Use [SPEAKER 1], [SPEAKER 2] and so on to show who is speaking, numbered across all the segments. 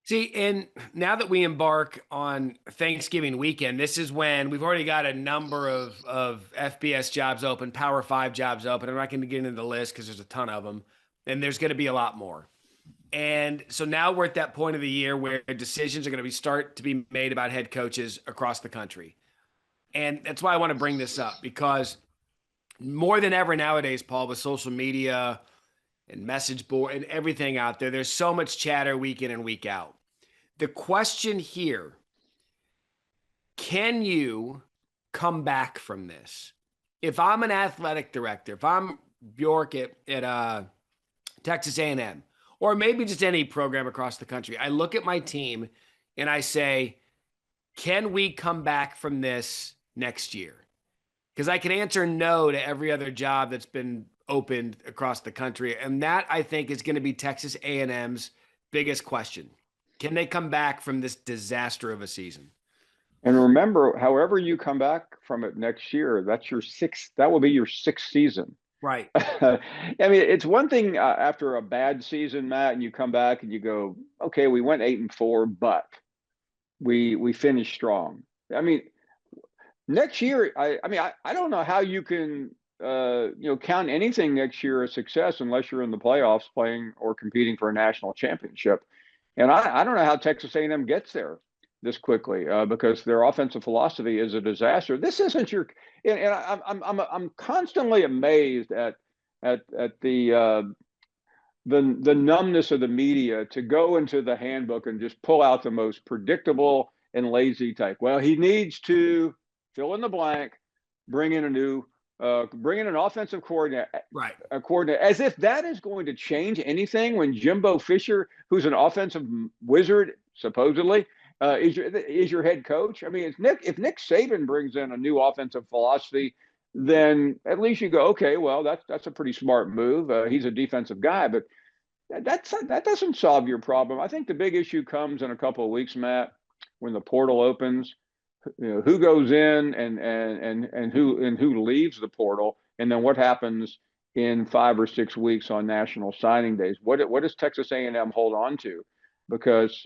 [SPEAKER 1] See, and now that we embark on Thanksgiving weekend, this is when we've already got a number of FBS jobs open, Power Five jobs open. I'm not going to get into the list because there's a ton of them, and there's going to be a lot more. And so now we're at that point of the year where decisions are going to start to be made about head coaches across the country. And that's why I want to bring this up, because more than ever nowadays, Paul, with social media and message board and everything out there, there's so much chatter week in and week out. The question here, can you come back from this? If I'm an athletic director, if I'm Bjork at Texas A&M, or maybe just any program across the country, I look at my team and I say, can we come back from this next year? Because I can answer no to every other job that's been opened across the country. And that, I think, is going to be Texas A&M's biggest question. Can they come back from this disaster of a season?
[SPEAKER 2] And remember, however you come back from it next year, that will be your sixth season.
[SPEAKER 1] Right.
[SPEAKER 2] I mean, it's one thing after a bad season, Matt, and you come back and you go, okay, we went 8-4, but we finished strong. I mean, next year, I don't know how you can count anything next year a success unless you're in the playoffs playing or competing for a national championship. And I don't know how Texas A&M gets there this quickly because their offensive philosophy is a disaster. This isn't your, and I'm constantly amazed at the numbness of the media to go into the handbook and just pull out the most predictable and lazy type. Well, he needs to fill in the blank, bring in an offensive coordinator,
[SPEAKER 1] right?
[SPEAKER 2] A coordinator, as if that is going to change anything. When Jimbo Fisher, who's an offensive wizard supposedly, is your head coach. I mean, if Nick Saban brings in a new offensive philosophy, then at least you go, okay, well, that's a pretty smart move. He's a defensive guy, but that doesn't solve your problem. I think the big issue comes in a couple of weeks, Matt, when the portal opens. Who goes in and who leaves the portal, and then what happens in 5 or 6 weeks on national signing days? What does Texas A&M hold on to? Because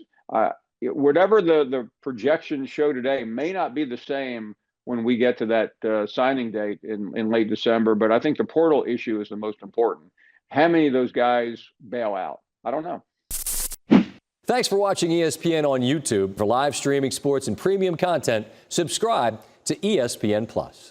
[SPEAKER 2] whatever the projections show today may not be the same when we get to that signing date in late December. But I think the portal issue is the most important. How many of those guys bail out? I don't know.
[SPEAKER 3] Thanks for watching ESPN on YouTube. For live streaming sports and premium content, subscribe to ESPN+.